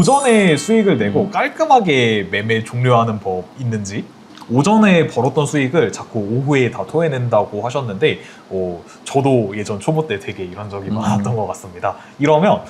오전에 수익을 내고 깔끔하게 매매 종료하는 법 있는지, 오전에 벌었던 수익을 자꾸 오후에 다 토해낸다고 하셨는데 저도 예전 초보 때 되게 이런 적이 많았던 것 같습니다. 이러면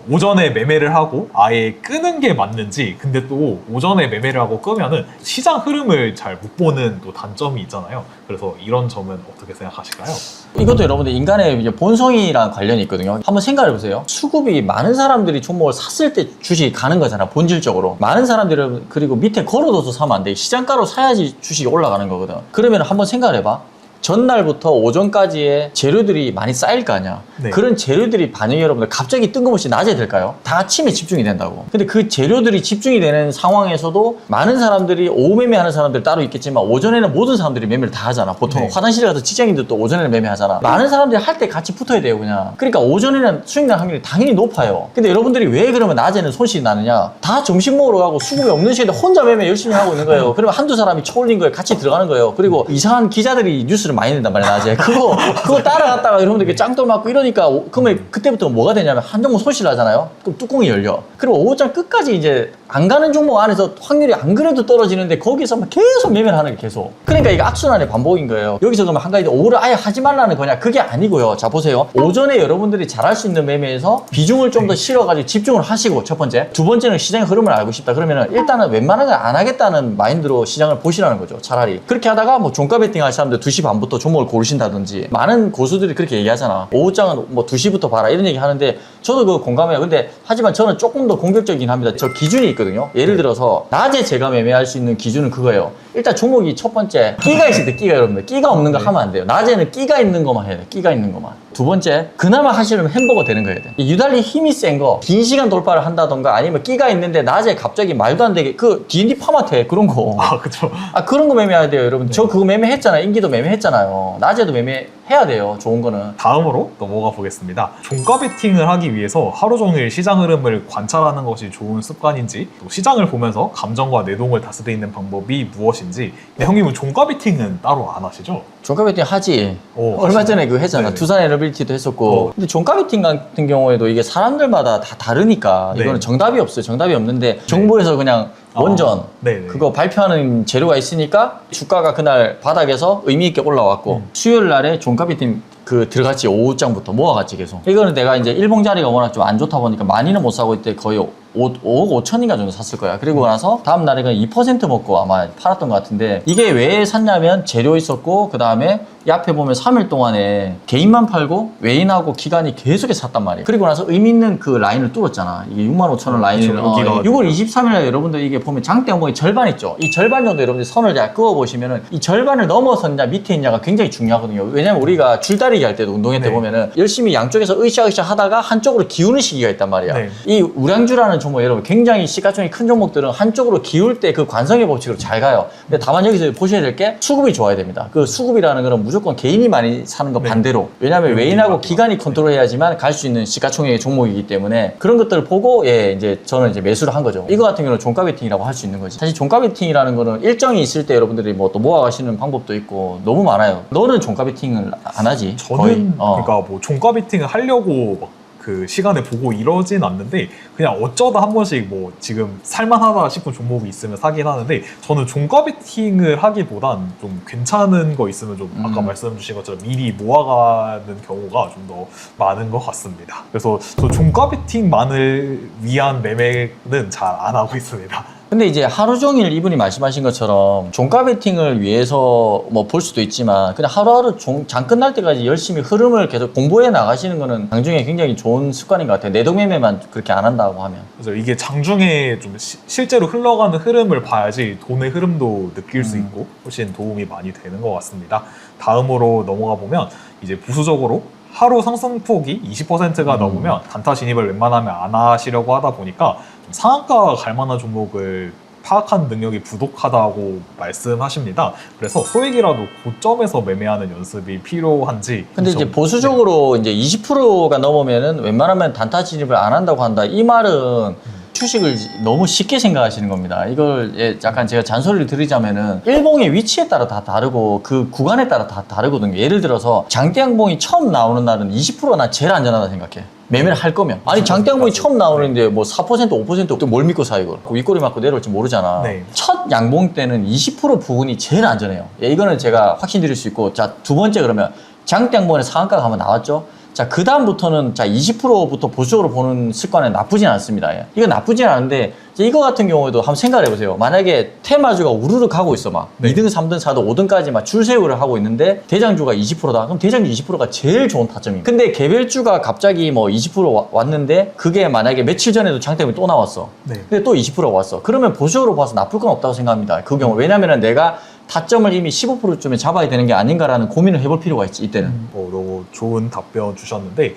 오전에 매매를 하고 아예 끄는 게 맞는지, 근데 또 오전에 매매를 하고 끄면은 시장 흐름을 잘 못 보는 또 단점이 있잖아요. 그래서 이런 점은 어떻게 생각하실까요? 이것도 여러분들 인간의 이제 본성이랑 관련이 있거든요. 한번 생각해 보세요. 수급이 많은 사람들이 종목을 샀을 때 주식이 가는 거잖아, 본질적으로. 많은 사람들이 그리고 밑에 걸어둬서 사면 안 돼. 시장가로 사야지 주식이 올라가는 거거든. 그러면 한번 생각을 해봐. 전날부터 오전까지의 재료들이 많이 쌓일 거 아니야. 네. 그런 재료들이 반영이 여러분들 갑자기 뜬금없이 낮에 될까요? 다 아침에 집중이 된다고. 근데 그 재료들이 집중이 되는 상황에서도 많은 사람들이 오후 매매하는 사람들 따로 있겠지만 오전에는 모든 사람들이 매매를 다 하잖아. 보통 네. 화장실에 가서 직장인들도 오전에는 매매하잖아. 많은 사람들이 할 때 같이 붙어야 돼요, 그냥. 그러니까 오전에는 수익 날 확률이 당연히 높아요. 근데 여러분들이 왜 그러면 낮에는 손실이 나느냐? 다 점심 먹으러 가고 수급이 없는 시간에 혼자 매매 열심히 하고 있는 거예요. 그러면 한두 사람이 쳐올린 거에 같이 들어가는 거예요. 그리고 이상한 기자들이 뉴스를 많이 낸단 말이야, 낮에. 그거 따라갔다가 여러분들 짱돌 맞고 이러니까 그러면 그때부터 뭐가 되냐면 한 종목 손실 나잖아요. 그럼 뚜껑이 열려. 그리고 오후장 끝까지 이제 안 가는 종목 안에서 확률이 안 그래도 떨어지는데 거기서 계속 매매를 하는 게 계속. 그러니까 이게 악순환의 반복인 거예요. 여기서 그러면 한 가지 오후를 아예 하지 말라는 거냐? 그게 아니고요. 자, 보세요. 오전에 여러분들이 잘할 수 있는 매매에서 비중을 좀 더 실어가지고 집중을 하시고, 첫 번째. 두 번째는 시장의 흐름을 알고 싶다. 그러면은 일단은 웬만한 걸 안 하겠다는 마인드로 시장을 보시라는 거죠. 차라리. 그렇게 하다가 뭐 종가 베팅 할 사람들 2시 반부터 종목을 고르신다든지, 많은 고수들이 그렇게 얘기하잖아. 오후장은 뭐 2시부터 봐라 이런 얘기 하는데 저도 그거 공감해요. 근데 하지만 저는 조금 더 공격적이긴 합니다. 저 기준이 있거든요. 예를 들어서 낮에 제가 매매할 수 있는 기준은 그거예요. 일단 종목이 첫 번째 끼가 있을 때, 끼가 여러분들 끼가 없는 거 하면 안 돼요. 낮에는 끼가 있는 것만 해야 돼. 끼가 있는 것만. 두 번째, 그나마 하시려면 햄버거 되는 거야 돼. 유달리 힘이 센 거, 긴 시간 돌파를 한다던가 아니면 끼가 있는데 낮에 갑자기 말도 안 되게 그 D&D 파마테 그런 거. 아, 그쵸. 그런 거 매매해야 돼요, 여러분. 네. 저 그거 매매했잖아요. 인기도 매매했잖아요. 낮에도 매매해야 돼요, 좋은 거는. 다음으로 넘어가 보겠습니다. 종가 베팅을 하기 위해서 하루 종일 시장 흐름을 관찰하는 것이 좋은 습관인지, 또 시장을 보면서 감정과 내동을 다스리는 방법이 무엇인지. 근데 형님은 종가 베팅은 따로 안 하시죠? 종가 베팅 하지. 얼마 하시죠? 전에 그거 했잖아. 네네. 두산 에너빌티도 했었고. 근데 종가 베팅 같은 경우에도 이게 사람들마다 다 다르니까 네. 이거는 정답이 없어요. 정답이 없는데 정부에서 그냥 원전 네네. 그거 발표하는 재료가 있으니까 주가가 그날 바닥에서 의미 있게 올라왔고 수요일 날에 종가 베팅 그 들어갔지. 오후장부터 모아갔지 계속. 이거는 내가 이제 일봉 자리가 워낙 좀 안 좋다 보니까 많이는 못 사고 있대. 거의 5억 5천인가 정도 샀을 거야. 그리고 나서 다음 날에 그냥 2% 먹고 아마 팔았던 것 같은데, 이게 왜 샀냐면 재료 있었고 그 다음에 이 앞에 보면 3일 동안에 개인만 팔고 외인하고 기관이 계속해서 샀단 말이에요. 그리고 나서 의미 있는 그 라인을 뚫었잖아. 이게 65,000원 라인을. 여기가 6월 23일에 여러분들 이게 보면 장대 항목이 절반 있죠. 이 절반 정도 여러분들 선을 잘 그어보시면은 이 절반을 넘어섰냐 밑에 있냐가 굉장히 중요하거든요. 왜냐면 우리가 줄다리기 할 때도 운동회 때 네. 보면은 열심히 양쪽에서 으쌰으쌰 하다가 한쪽으로 기우는 시기가 있단 말이야. 네. 이 우량주라는 종목 여러분 굉장히 시가총액 큰 종목들은 한쪽으로 기울 때 그 관성의 법칙으로 잘 가요. 근데 다만 여기서 보셔야 될 게 수급이 좋아야 됩니다. 그 수급이라는 거는 무조건 개인이 많이 사는 거 네. 반대로. 왜냐하면 외인하고 기관이 컨트롤해야지만 갈 수 있는 시가총액의 종목이기 때문에 그런 것들을 보고 이제 저는 이제 매수를 한 거죠. 이거 같은 경우는 종가 베팅이라고 할 수 있는 거지. 사실 종가 베팅이라는 거는 일정이 있을 때 여러분들이 뭐 또 모아가시는 방법도 있고 너무 많아요. 너는 종가 베팅을 안 하지? 저는 거의. 그러니까 뭐 종가 베팅을 하려고 막 그 시간에 보고 이러진 않는데, 그냥 어쩌다 한 번씩 뭐 지금 살만하다 싶은 종목이 있으면 사긴 하는데, 저는 종가 베팅을 하기보단 좀 괜찮은 거 있으면 좀 아까 말씀 주신 것처럼 미리 모아가는 경우가 좀 더 많은 것 같습니다. 그래서 저 종가 베팅만을 위한 매매는 잘 안 하고 있습니다. 근데 이제 하루 종일 이분이 말씀하신 것처럼 종가 베팅을 위해서 뭐 볼 수도 있지만 그냥 하루하루 장 끝날 때까지 열심히 흐름을 계속 공부해 나가시는 거는 장중에 굉장히 좋은 습관인 것 같아요. 내동매매만 그렇게 안 한다고 하면. 그래서 이게 장중에 좀 실제로 흘러가는 흐름을 봐야지 돈의 흐름도 느낄 수 있고 훨씬 도움이 많이 되는 것 같습니다. 다음으로 넘어가 보면 이제 부수적으로 하루 상승폭이 20%가 넘으면 단타 진입을 웬만하면 안 하시려고 하다 보니까 좀 상한가 갈 만한 종목을 파악하는 능력이 부족하다고 말씀하십니다. 그래서 소액이라도 고점에서 매매하는 연습이 필요한지. 근데 이제 보수적으로 이제 20%가 넘으면은 웬만하면 단타 진입을 안 한다고 한다. 이 말은 주식을 너무 쉽게 생각하시는 겁니다. 이걸 약간 제가 잔소리를 드리자면은 일봉의 위치에 따라 다 다르고 그 구간에 따라 다 다르거든요. 예를 들어서 장대 양봉이 처음 나오는 날은 20%가 난 제일 안전하다 생각해. 매매를 할 거면. 아니 장대양봉이 처음 나오는데 뭐 4% 5% 뭘 믿고 사 이걸. 윗꼬리 맞고 내려올지 모르잖아. 네. 첫 양봉 때는 20% 부분이 제일 안전해요. 예, 이거는 제가 확신드릴 수 있고, 자 두 번째 그러면 장대양봉의 상한가가 한번 나왔죠. 자, 그 다음부터는 자 20%부터 보수적으로 보는 습관은 나쁘진 않습니다. 예. 이거 나쁘진 않은데 이제 이거 같은 경우에도 한번 생각을 해보세요. 만약에 테마주가 우르르 가고 있어 막 네. 2등, 3등, 4등, 5등까지 막 줄세우를 하고 있는데 대장주가 20%다. 그럼 대장주 20%가 제일 좋은 타점입니다. 근데 개별주가 갑자기 뭐 20% 왔는데 그게 만약에 며칠 전에도 장대음이 또 나왔어. 네. 근데 또 20%가 왔어. 그러면 보수적으로 봐서 나쁠 건 없다고 생각합니다. 그 경우 왜냐면은 내가 타점을 이미 15%쯤에 잡아야 되는 게 아닌가라는 고민을 해볼 필요가 있지 이때는. 너무 좋은 답변 주셨는데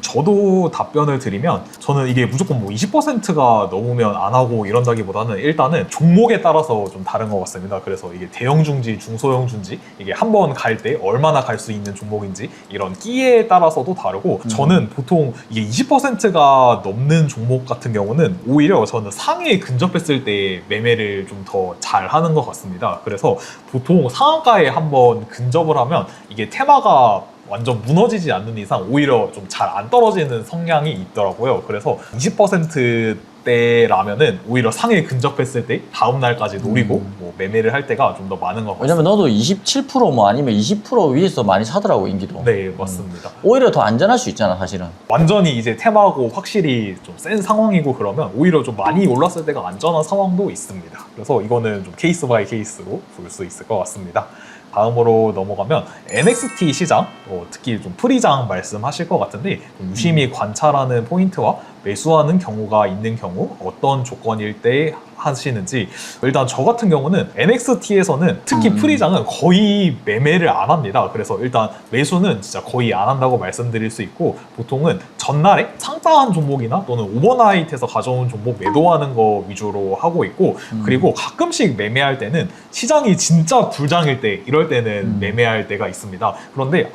저도 답변을 드리면 저는 이게 무조건 뭐 20%가 넘으면 안 하고 이런다기보다는 일단은 종목에 따라서 좀 다른 것 같습니다. 그래서 이게 대형 중지, 중소형 중지 이게 한 번 갈 때 얼마나 갈 수 있는 종목인지 이런 끼에 따라서도 다르고 저는 보통 이게 20%가 넘는 종목 같은 경우는 오히려 저는 상해에 근접했을 때 매매를 좀 더 잘 하는 것 같습니다. 그래서 보통 상한가에 한번 근접을 하면 이게 테마가 완전 무너지지 않는 이상 오히려 좀 잘 안 떨어지는 성향이 있더라고요. 그래서 20%대라면은 오히려 상에 근접했을 때 다음 날까지 노리고 뭐 매매를 할 때가 좀 더 많은 것 같습니다. 왜냐면 너도 27%뭐 아니면 20% 위에서 많이 사더라고 인기도. 네, 맞습니다. 오히려 더 안전할 수 있잖아 사실은. 완전히 이제 테마고 확실히 좀 센 상황이고 그러면 오히려 좀 많이 올랐을 때가 안전한 상황도 있습니다. 그래서 이거는 좀 케이스 바이 케이스로 볼 수 있을 것 같습니다. 다음으로 넘어가면 NXT 시장, 특히 좀 프리장 말씀하실 것 같은데 좀 유심히 관찰하는 포인트와 매수하는 경우가 있는 경우 어떤 조건일 때 하시는지. 일단 저 같은 경우는 NXT에서는 특히 프리장은 거의 매매를 안 합니다. 그래서 일단 매수는 진짜 거의 안 한다고 말씀드릴 수 있고 보통은 전날에 상장한 종목이나 또는 오버나잇에서 가져온 종목 매도하는 거 위주로 하고 있고 그리고 가끔씩 매매할 때는 시장이 진짜 불장일 때 이럴 때는 매매할 때가 있습니다. 그런데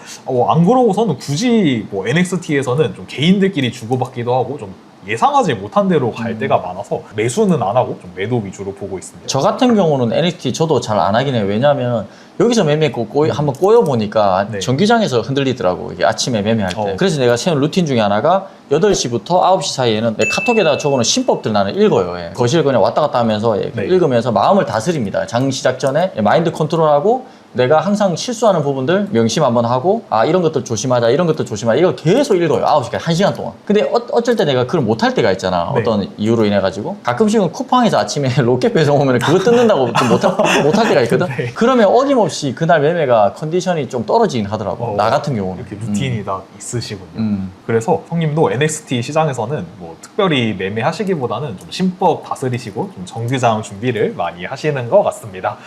안 그러고서는 굳이 뭐 NXT에서는 좀 개인들끼리 주고받기도 하고 좀 예상하지 못한 대로 갈 때가 많아서 매수는 안 하고 좀 매도 위주로 보고 있습니다. 저 같은 경우는 NXT 저도 잘 안 하긴 해요. 왜냐하면 여기서 매매했고 한번 꼬여보니까 네. 정기장에서 흔들리더라고. 이게 아침에 매매할 때. 어. 그래서 내가 세운 루틴 중에 하나가 8시부터 9시 사이에는 내 카톡에다 적어놓은 신법들 나는 읽어요. 예. 거실 그냥 왔다 갔다 하면서 네. 읽으면서 마음을 다스립니다. 장 시작 전에 마인드 컨트롤하고 내가 항상 실수하는 부분들 명심 한번 하고 이런 것들 조심하자 이런 것들 조심하자 이거 계속 읽어요. 9시까지 1시간 동안. 근데 어쩔 때 내가 그걸 못할 때가 있잖아. 네. 어떤 이유로 인해 가지고 가끔씩은 쿠팡에서 아침에 로켓 배송 오면 그거 뜯는다고 좀 못할 때가 있거든. 네. 그러면 어김없이 그날 매매가 컨디션이 좀 떨어지긴 하더라고. 나 같은 경우는. 이렇게 루틴이 다 있으시군요. 그래서 형님도 NXT 시장에서는 뭐 특별히 매매하시기보다는 좀 신법 다스리시고 좀 정기장 준비를 많이 하시는 것 같습니다.